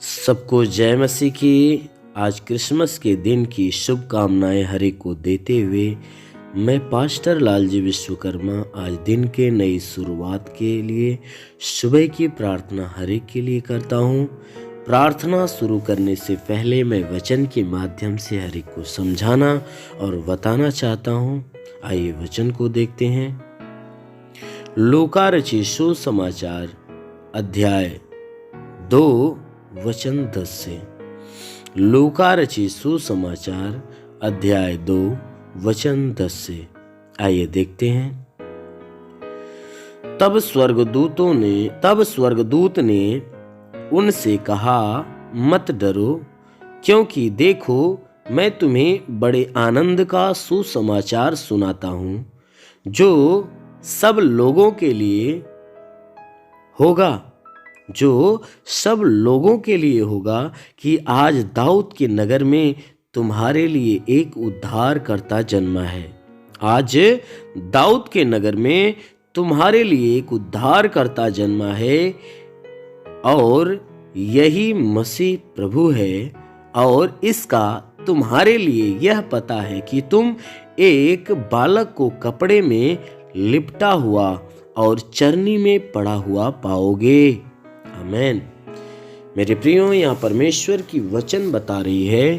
सबको जय मसीह की। आज क्रिसमस के दिन की शुभकामनाएं हर एक को देते हुए मैं पास्टर लालजी विश्वकर्मा आज दिन के नई शुरुआत के लिए सुबह की प्रार्थना हर एक के लिए करता हूँ। प्रार्थना शुरू करने से पहले मैं वचन के माध्यम से हर एक को समझाना और बताना चाहता हूँ। आइए वचन को देखते हैं। लूका रचित सुसमाचार अध्याय 2 वचन 10 से। लूका रचित सुसमाचार अध्याय 2 वचन 10 से। आइए देखते हैं। तब स्वर्गदूत ने उनसे कहा, मत डरो, क्योंकि देखो मैं तुम्हें बड़े आनंद का सुसमाचार सुनाता हूँ, जो सब लोगों के लिए होगा कि आज दाऊद के नगर में तुम्हारे लिए एक उद्धारकर्ता जन्मा है। आज दाऊद के नगर में तुम्हारे लिए एक उद्धारकर्ता जन्मा है और यही मसीह प्रभु है। और इसका तुम्हारे लिए यह पता है कि तुम एक बालक को कपड़े में लिपटा हुआ और चरनी में पड़ा हुआ पाओगे। आमीन। मेरे प्रियो, यहाँ परमेश्वर की वचन बता रही है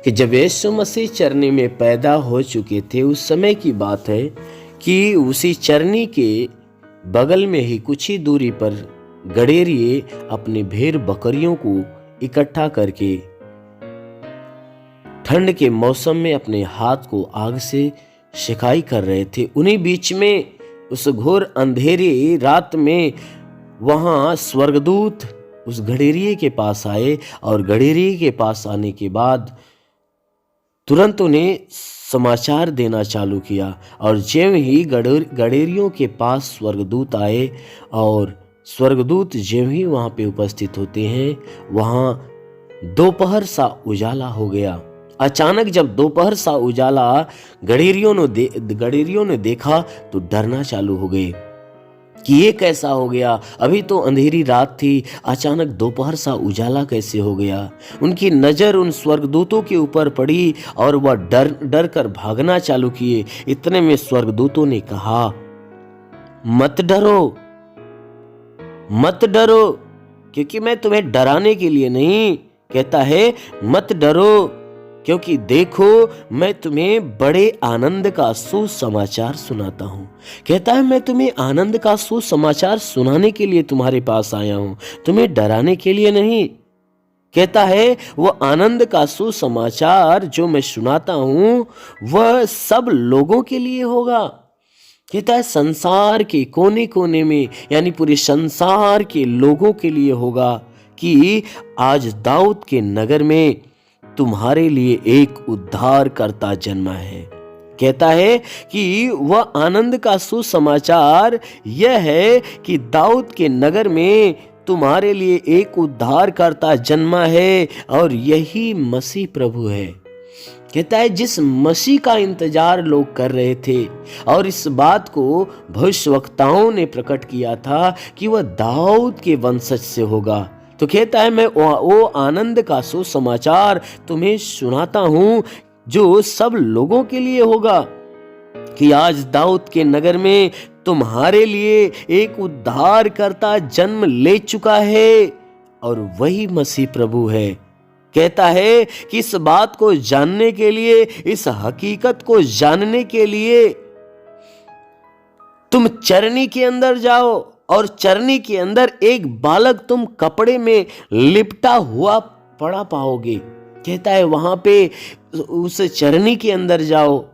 कि जब यीशु मसीह चरनी में पैदा हो चुके थे, उस समय की बात है कि उसी चरनी के बगल में ही कुछ ही दूरी पर गडेरिए अपने भेड़ बकरियों को इकट्ठा करके ठंड के मौसम में अपने हाथ को आग से सिकाई कर रहे थे। उन्हीं बीच में उस घोर अंधेरी रात में वहां स्वर्गदूत उस गडेरिए के पास आए और गडेरिए के पास आने के बाद तुरंत उन्हें समाचार देना चालू किया। और ज्यों ही गडेरियों के पास स्वर्गदूत आए और स्वर्गदूत ज्यों ही वहां पे उपस्थित होते हैं, वहां दोपहर सा उजाला हो गया। अचानक जब दोपहर सा उजाला गडेरियों ने देखा तो डरना चालू हो गए कि ये कैसा हो गया। अभी तो अंधेरी रात थी, अचानक दोपहर सा उजाला कैसे हो गया। उनकी नजर उन स्वर्गदूतों के ऊपर पड़ी और वह डर कर भागना चालू किए। इतने में स्वर्गदूतों ने कहा, मत डरो, क्योंकि मैं तुम्हें डराने के लिए नहीं, कहता है मत डरो, क्योंकि देखो मैं तुम्हें बड़े आनंद का सुसमाचार सुनाता हूँ। कहता है मैं तुम्हें आनंद का सुसमाचार सुनाने के लिए तुम्हारे पास आया हूँ, तुम्हें डराने के लिए नहीं। कहता है वह आनंद का सुसमाचार जो मैं सुनाता हूँ वह सब लोगों के लिए होगा। कहता है संसार के कोने कोने में, यानी पूरे संसार के लोगों के लिए होगा कि आज दाऊद के नगर में तुम्हारे लिए एक उद्धारकर्ता जन्मा है। कहता है कि वह आनंद का सुसमाचार यह है कि दाऊद के नगर में तुम्हारे लिए एक उद्धारकर्ता जन्मा है और यही मसीह प्रभु है। कहता है जिस मसीह का इंतजार लोग कर रहे थे और इस बात को भविष्यवक्ताओं ने प्रकट किया था कि वह दाऊद के वंशज से होगा। तो कहता है मैं वो आनंद का सुसमाचार तुम्हें सुनाता हूं जो सब लोगों के लिए होगा कि आज दाऊद के नगर में तुम्हारे लिए एक उद्धारकर्ता जन्म ले चुका है और वही मसीह प्रभु है। कहता है कि इस बात को जानने के लिए, इस हकीकत को जानने के लिए तुम चरनी के अंदर जाओ और चरनी के अंदर एक बालक तुम कपड़े में लिपटा हुआ पड़ा पाओगे। कहता है वहां पे उस चरनी के अंदर जाओ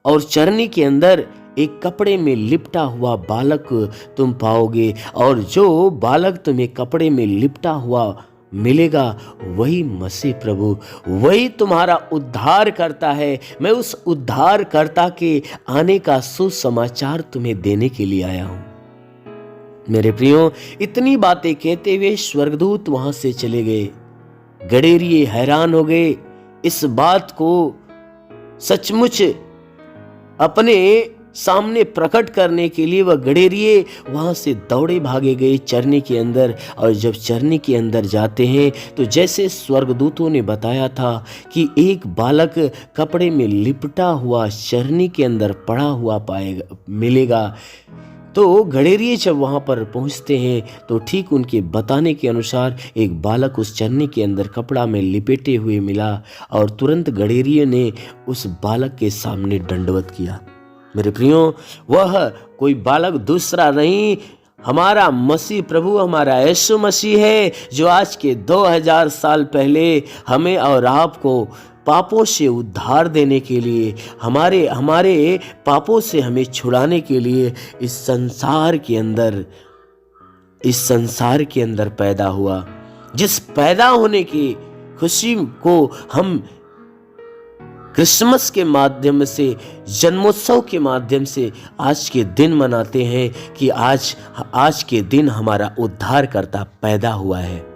और चरनी के अंदर एक कपड़े में लिपटा हुआ बालक तुम पाओगे और जो बालक तुम्हें कपड़े में लिपटा हुआ मिलेगा वही मसीह प्रभु, वही तुम्हारा उद्धार करता है। मैं उस उद्धार करता के आने का सुसमाचार तुम्हें देने के लिए आया हूं। मेरे प्रियो, इतनी बातें कहते हुए स्वर्गदूत वहां से चले गए। गडेरिए हैरान हो गए, इस बात को सचमुच अपने सामने प्रकट करने के लिए वह गडेरिए वहाँ से दौड़े भागे गए चरनी के अंदर। और जब चरनी के अंदर जाते हैं तो जैसे स्वर्गदूतों ने बताया था कि एक बालक कपड़े में लिपटा हुआ चरनी के अंदर पड़ा हुआ पाएगा मिलेगा, तो गडेरिए जब वहाँ पर पहुँचते हैं तो ठीक उनके बताने के अनुसार एक बालक उस चरनी के अंदर कपड़ा में लिपेटे हुए मिला और तुरंत गडेरिए ने उस बालक के सामने दंडवत किया। मेरे प्रियो, वह कोई बालक दूसरा नहीं, हमारा मसीह प्रभु, हमारा यीशु मसीह है, जो आज के 2000 साल पहले हमें और आपको पापों से उद्धार देने के लिए, हमारे पापों से हमें छुड़ाने के लिए इस संसार के अंदर पैदा हुआ। जिस पैदा होने की खुशी को हम क्रिसमस के माध्यम से, जन्मोत्सव के माध्यम से आज के दिन मनाते हैं कि आज के दिन हमारा उद्धारकर्ता पैदा हुआ है।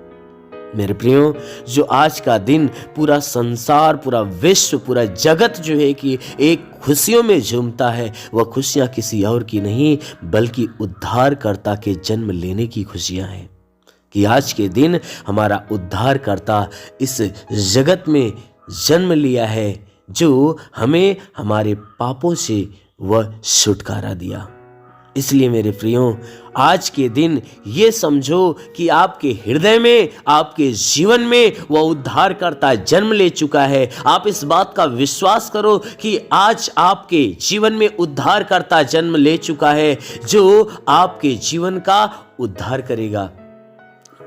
मेरे प्रियो, जो आज का दिन पूरा संसार, पूरा विश्व, पूरा जगत जो है कि एक खुशियों में झूमता है, वह खुशियाँ किसी और की नहीं बल्कि उद्धारकर्ता के जन्म लेने की खुशियाँ हैं। कि आज के दिन हमारा उद्धारकर्ता इस जगत में जन्म लिया है, जो हमें हमारे पापों से वह छुटकारा दिया। इसलिए मेरे प्रियो, आज के दिन ये समझो कि आपके हृदय में, आपके जीवन में वह उद्धारकर्ता जन्म ले चुका है। आप इस बात का विश्वास करो कि आज आपके जीवन में उद्धारकर्ता जन्म ले चुका है, जो आपके जीवन का उद्धार करेगा,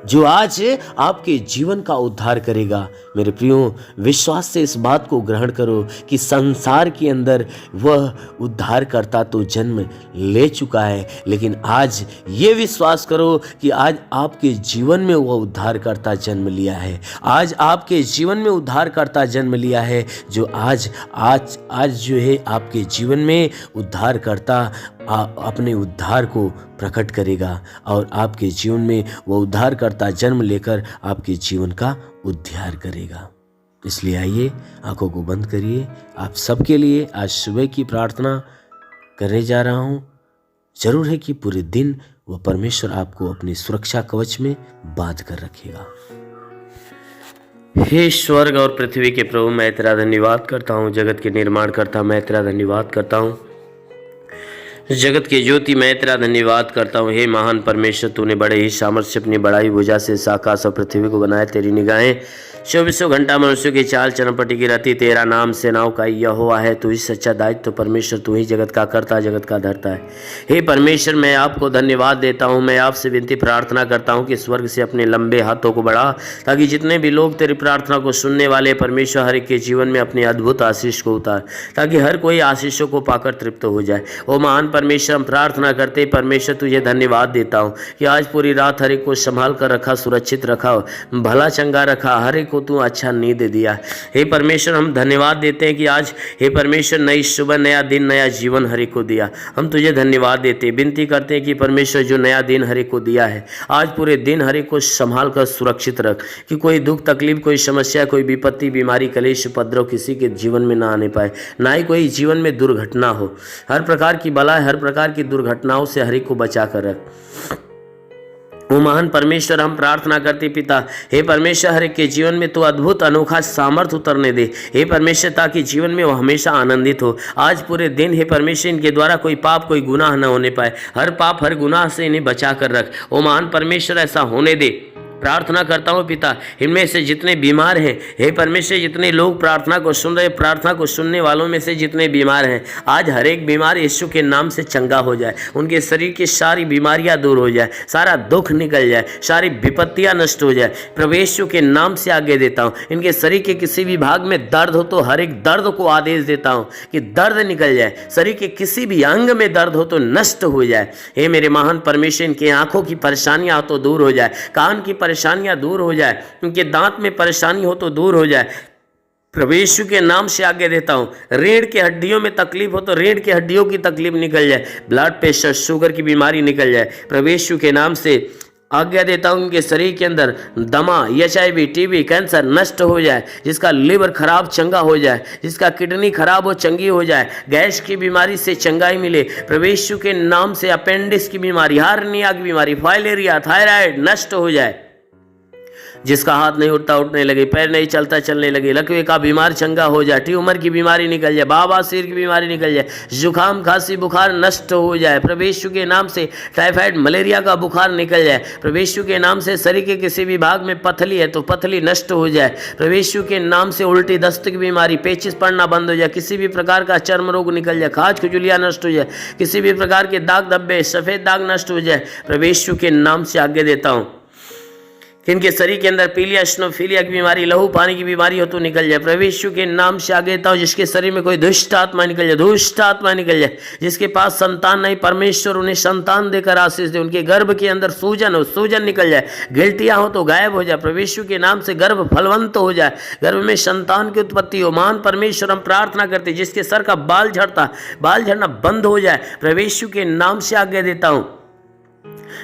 जो आज आपके जीवन का उद्धार करेगा। मेरे प्रियो, विश्वास से इस बात को ग्रहण करो कि संसार के अंदर वह उद्धारकर्ता तो जन्म ले चुका है, लेकिन आज ये विश्वास करो कि आज आपके जीवन में वह उद्धारकर्ता जन्म लिया है। आज आपके जीवन में उद्धारकर्ता जन्म लिया है, जो आज जो है आपके जीवन में उद्धारकर्ता अपने उद्धार को प्रकट करेगा और आपके जीवन में वो उद्धारकर्ता जन्म लेकर आपके जीवन का उद्धार करेगा। इसलिए आइए, आंखों को बंद करिए। आप सबके लिए आज सुबह की प्रार्थना करने जा रहा हूँ। जरूर है कि पूरे दिन वह परमेश्वर आपको अपनी सुरक्षा कवच में बांध कर रखेगा। हे स्वर्ग और पृथ्वी के प्रभु, मैं तेरा धन्यवाद करता हूँ। जगत के निर्माण करता मैं तेरा धन्यवाद करता हूँ। जगत के ज्योति मैं तेरा धन्यवाद करता हूँ। हे महान परमेश्वर, तूने बड़े ही सामर्थ्य से अपनी बड़ाई भुजा से इस आकाश और पृथ्वी को बनाया। तेरी निगाहें 24 घंटा मनुष्यों की चाल चरण पर टिकी रहती। तेरा नाम सेनाओं का यहोवा है। तू ही सच्चा दायित्व परमेश्वर, तू ही जगत का कर्ता, जगत का धर्ता है। हे परमेश्वर, मैं आपको धन्यवाद देता हूँ। मैं आपसे विनती प्रार्थना करता हूँ कि स्वर्ग से अपने लंबे हाथों को बढ़ा, ताकि जितने भी लोग तेरी प्रार्थना को सुनने वाले परमेश्वर, हर एक के जीवन में अपनी अद्भुत आशीष को उतार, ताकि हर कोई आशीषों को पाकर तृप्त हो जाए। ओ महान परमेश्वर, हम प्रार्थना करते परमेश्वर तुझे धन्यवाद देता हूँ कि आज पूरी रात हर एक को संभाल कर रखा, सुरक्षित रखा, भला चंगा रखा, हर एक को तू अच्छा नींद दिया। हे परमेश्वर, हम धन्यवाद देते हैं कि आज हे परमेश्वर नई सुबह, नया दिन, नया जीवन हर एक को दिया। हम तुझे धन्यवाद देते, विनती करते हैं कि परमेश्वर जो नया दिन हर एक को दिया है, आज पूरे दिन हर एक को संभाल कर सुरक्षित रख, कि कोई दुख तकलीफ, कोई समस्या, कोई विपत्ति, बीमारी, कलेश, उपद्रव किसी के जीवन में ना आने पाए, ना ही कोई जीवन में दुर्घटना हो। हर प्रकार की बला, हर प्रकार की दुर्घटनाओं से हर एक को बचा कर रख। ओ महान परमेश्वर, हम प्रार्थना करते पिता, हे परमेश्वर, हर एक के जीवन में तो अद्भुत अनोखा सामर्थ उतरने दे हे परमेश्वर, ताकि जीवन में वो हमेशा आनंदित हो। आज पूरे दिन हे परमेश्वर, इनके द्वारा कोई पाप, कोई गुनाह न होने पाए। हर पाप, हर गुनाह से इन्हें बचा कर रख। ओ महान परमेश्वर, ऐसा होने दे। प्रार्थना करता हूँ पिता, इनमें से जितने बीमार हैं हे परमेश्वर, जितने लोग प्रार्थना को सुन रहे, प्रार्थना को सुनने वालों में से जितने बीमार हैं, आज हर एक बीमार यीशु के नाम से चंगा हो जाए। उनके शरीर की सारी बीमारियां दूर हो जाए, सारा दुख निकल जाए, सारी विपत्तियां नष्ट हो जाए। प्रभु यीशु के नाम से आगे देता हूँ। इनके शरीर के किसी भी भाग में दर्द हो तो हर एक दर्द को आदेश देता हूँ कि दर्द निकल जाए। शरीर के किसी भी अंग में दर्द हो तो नष्ट हो जाए। हे मेरे महान परमेश्वर, इनके आंखों की परेशानियां हो तो दूर हो जाए, कान की परेशानियां दूर हो जाए, उनके दांत में परेशानी हो तो दूर हो जाए। प्रभु यीशु के नाम से आगे देता हूँ। रीढ़ की हड्डियों में तकलीफ हो तो रीढ़ की हड्डियों की तकलीफ निकल जाए, ब्लड प्रेशर, शुगर की बीमारी निकल जाए। प्रभु यीशु के नाम से आज्ञा देता हूं इनके शरीर के अंदर दमा, HIV, TB, कैंसर नष्ट हो जाए, जिसका लिवर खराब चंगा हो जाए, जिसका किडनी खराब हो चंगी हो जाए, गैस की बीमारी से चंगाई मिले प्रभु यीशु के नाम से। अपेंडिक्स की बीमारी, हार्निया की बीमारी, फाइलेरिया, थायराइड नष्ट हो जाए, जिसका हाथ नहीं उठता उठने लगे, पैर नहीं चलता चलने लगे, लकवे का बीमार चंगा हो जाए, ट्यूमर की बीमारी निकल जाए, बवासीर की बीमारी निकल जाए, जुकाम खांसी बुखार नष्ट हो जाए प्रभु यीशु के नाम से। टाइफाइड मलेरिया का बुखार निकल जाए प्रभु यीशु के नाम से। शरीर के किसी भी भाग में पथली है तो पथली नष्ट हो जाए प्रभु यीशु के नाम से। उल्टी दस्त की बीमारी, पेचिस पड़ना बंद हो जाए, किसी भी प्रकार का चर्म रोग निकल जाए, खाज खुजलियाँ नष्ट हो जाए, किसी भी प्रकार के दाग धब्बे सफेद दाग नष्ट हो जाए प्रभु यीशु के नाम से आज्ञा देता हूँ। इनके शरीर के अंदर पीलिया, स्नोफीलिया की बीमारी, लहू पानी की बीमारी हो तो निकल जाए प्रभु यीशु के नाम से आगे देता हूं। जिसके शरीर में कोई दुष्ट आत्मा निकल जाए, दुष्ट आत्मा निकल जाए, जिसके पास संतान नहीं, परमेश्वर उन्हें संतान देकर आशीष दे। उनके गर्भ के अंदर सूजन हो, सूजन निकल जाए, गिल्टियां हो तो गायब हो जाए प्रभु यीशु के नाम से। गर्भ फलवंत हो जाए, गर्भ में संतान की उत्पत्ति हो। महान परमेश्वर हम प्रार्थना करते, जिसके सर का बाल झड़ना बंद हो जाए प्रभु यीशु के नाम से आज्ञा देता हूं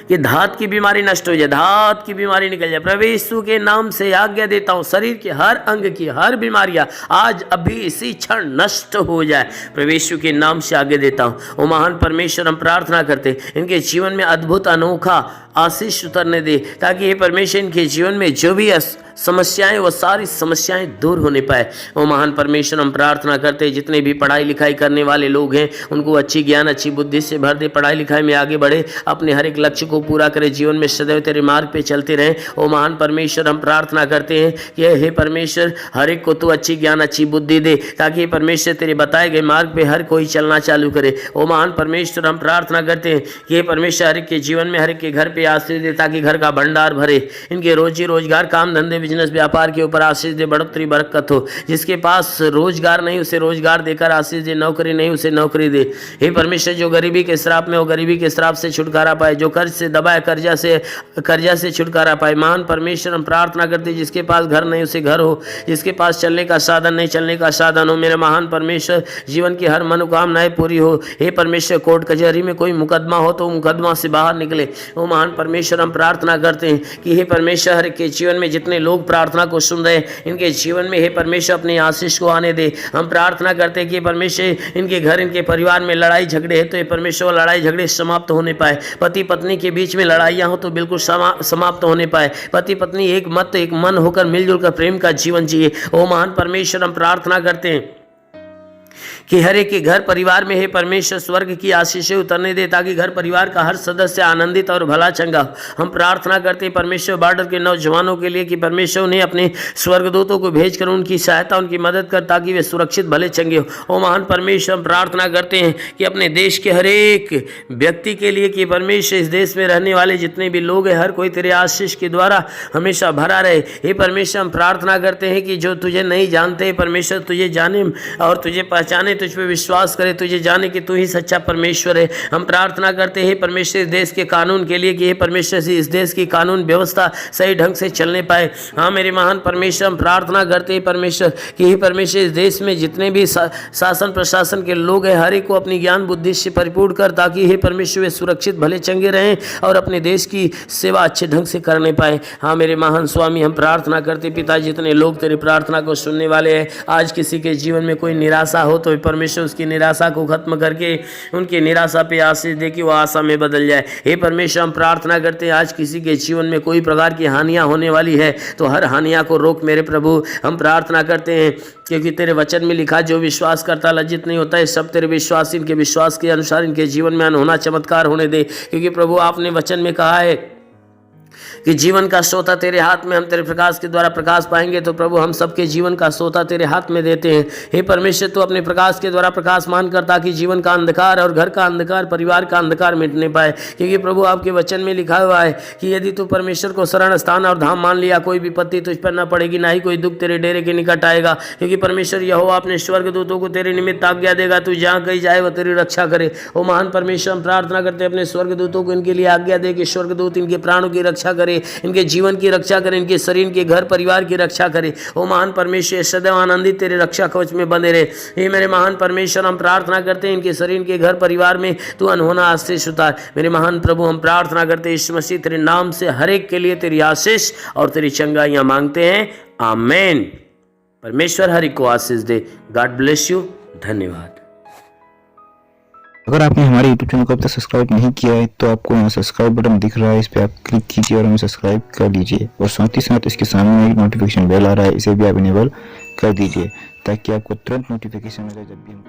कि धात की बीमारी नष्ट हो जाए, धात की बीमारी निकल जाए प्रभु यीशु के नाम से आज्ञा देता हूं। शरीर के हर अंग की हर बीमारियां आज अभी इसी क्षण नष्ट हो जाए प्रभु यीशु के नाम से आज्ञा देता हूं। ओ महान परमेश्वर हम प्रार्थना करते, इनके जीवन में अद्भुत अनोखा आशीष उतरने दे, ताकि ये परमेश्वर इनके जीवन में जो भी समस्याएं, वो सारी समस्याएं दूर होने पाए। ओ महान परमेश्वर हम प्रार्थना करते, जितने भी पढ़ाई लिखाई करने वाले लोग हैं उनको अच्छी ज्ञान, अच्छी बुद्धि से भर दे, पढ़ाई लिखाई में आगे बढ़े, अपने हर एक लक्ष्य को पूरा करे, जीवन में सदैव तेरे मार्ग पे चलते रहें। ओ महान परमेश्वर हम प्रार्थना करते हैं कि हे परमेश्वर हर एक को तू अच्छी ज्ञान, अच्छी बुद्धि दे, ताकि परमेश्वर तेरे बताए गए मार्ग पे हर कोई चलना चालू करे। ओ महान परमेश्वर हम प्रार्थना करते हैं कि हे परमेश्वर हर एक के जीवन में, हर एक के घर पे आशीष दे, ताकि घर का भंडार भरे, इनके रोजी रोजगार, काम धंधे, बिजनेस व्यापार के ऊपर आशीष दे, बढ़ोतरी बरकत हो। जिसके पास रोजगार नहीं उसे रोजगार देकर आशीष दे, नौकरी नहीं उसे नौकरी दे। हे परमेश्वर जो गरीबी के श्राप में हो, गरीबी के श्राप से छुटकारा पाए, जो कर्ज से दबाए, कर्जा से छुटकारा पाए। महान परमेश्वर हम प्रार्थना करते, जिसके पास घर नहीं उसे घर हो, जिसके पास चलने का साधन नहीं चलने का साधन हो। मेरे महान परमेश्वर जीवन की हर मनोकामनाएं पूरी हो। हे परमेश्वर कोर्ट कचहरी में कोई मुकदमा हो तो मुकदमा से बाहर निकले। वो महान परमेश्वर हम प्रार्थना करते हैं कि हे परमेश्वर हर के जीवन में जितने लोग प्रार्थना को सुन रहे हैं, इनके जीवन में हे परमेश्वर अपनी आशीष को आने दे। हम प्रार्थना करते हैं कि परमेश्वर इनके घर, इनके परिवार में लड़ाई झगड़े है तो ये परमेश्वर लड़ाई झगड़े समाप्त होने पाए। पति पत्नी के बीच में लड़ाइयाँ हो तो बिल्कुल समाप्त होने पाए। पति पत्नी एक मत, एक मन होकर मिलजुल कर प्रेम का जीवन जिए। ओ महान परमेश्वर हम प्रार्थना करते हैं कि हर एक के घर परिवार में हे परमेश्वर स्वर्ग की आशीषें उतरने दे, ताकि घर परिवार का हर सदस्य आनंदित और भला चंगा हो। हम प्रार्थना करते हैं परमेश्वर बॉर्डर के नौजवानों के लिए कि परमेश्वर उन्हें अपने स्वर्गदूतों को भेजकर उनकी सहायता, उनकी मदद कर, ताकि वे सुरक्षित भले चंगे हो। ओ महान परमेश्वर हम प्रार्थना करते हैं कि अपने देश के हर एक व्यक्ति के लिए कि परमेश्वर इस देश में रहने वाले जितने भी लोग हैं, हर कोई तेरे आशीष के द्वारा हमेशा भरा रहे। हे परमेश्वर हम प्रार्थना करते हैं कि जो तुझे नहीं जानते परमेश्वर तुझे जाने और तुझे पहचाने, तुझ पे विश्वास करे, तुझे जाने कि तू ही सच्चा परमेश्वर है। हम प्रार्थना करते हैं परमेश्वर इस देश के कानून के लिए कि हे परमेश्वर से इस देश की कानून व्यवस्था सही ढंग से चलने पाए। हाँ मेरे महान परमेश्वर हम प्रार्थना करते हैं परमेश्वर कि हे परमेश्वर इस देश में जितने भी शासन प्रशासन के लोग हैं, हर एक को अपनी ज्ञान बुद्धि से परिपूर्ण कर, ताकि हे परमेश्वर वे सुरक्षित भले चंगे रहें और अपने देश की सेवा अच्छे ढंग से करने पाए। हाँ मेरे महान स्वामी हम प्रार्थना करते पिता, जितने लोग तेरी प्रार्थना को सुनने वाले हैं, आज किसी के जीवन में कोई निराशा हो तो परमेश्वर उसकी निराशा को खत्म करके उनकी निराशा पे आशीष दे कि वो आशा में बदल जाए। हे परमेश्वर हम प्रार्थना करते हैं आज किसी के जीवन में कोई प्रकार की हानियां होने वाली है तो हर हानियां को रोक मेरे प्रभु। हम प्रार्थना करते हैं क्योंकि तेरे वचन में लिखा जो विश्वास करता लज्जित नहीं होता है। सब तेरे विश्वास, इनके विश्वास के अनुसार इनके जीवन में अनहोना चमत्कार होने दे, क्योंकि प्रभु आपने वचन में कहा है कि जीवन का सोता तेरे हाथ में, हम तेरे प्रकाश के द्वारा प्रकाश पाएंगे। तो प्रभु हम सबके जीवन का सोता तेरे हाथ में देते हैं। हे परमेश्वर तू अपने प्रकाश के द्वारा प्रकाश मान कर, ताकि जीवन का अंधकार और घर का अंधकार, परिवार का अंधकार मिटने पाए। क्योंकि प्रभु आपके वचन में लिखा हुआ है कि यदि तू परमेश्वर को शरण स्थान और धाम मान लिया, कोई विपत्ति तुझ पर न पड़ेगी, ना ही कोई दुख तेरे डेरे के निकट आएगा। क्योंकि परमेश्वर यहोवा अपने स्वर्गदूतों को तेरे निमित्त आज्ञा देगा, तू जहाँ कहीं जाए वह तेरी रक्षा करे। ओ महान परमेश्वर हम प्रार्थना करते हैं अपने स्वर्गदूतों को इनके लिए आज्ञा दे कि स्वर्गदूत इनके प्राणों की रक्षा रक्षा करे, इनके जीवन की रक्षा करे, इनके शरीर, इनके घर परिवार की रक्षा करे। ओ महान परमेश्वर, सदैव आनंदित तेरे रक्षा कवच में बंधे रहे। हे मेरे महान परमेश्वर, हम प्रार्थना करते हैं इनके शरीर, इनके घर परिवार में तू अनहोना आशीष उतार। मेरे महान प्रभु, हम प्रार्थना करते हैं यीशु मसीह तेरे नाम से हर एक के लिए तेरी आशीष और तेरी चंगाइयां मांगते हैं। आमेन। परमेश्वर हर एक को आशीष दे। God bless you. धन्यवाद। अगर आपने हमारे YouTube चैनल को अब तक सब्सक्राइब नहीं किया है तो आपको यहाँ सब्सक्राइब बटन दिख रहा है, इस पर आप क्लिक कीजिए और हमें सब्सक्राइब कर लीजिए। और साथ ही साथ इसके सामने एक नोटिफिकेशन बेल आ रहा है, इसे भी आप इनेबल कर दीजिए ताकि आपको तुरंत नोटिफिकेशन मिले जब भी हम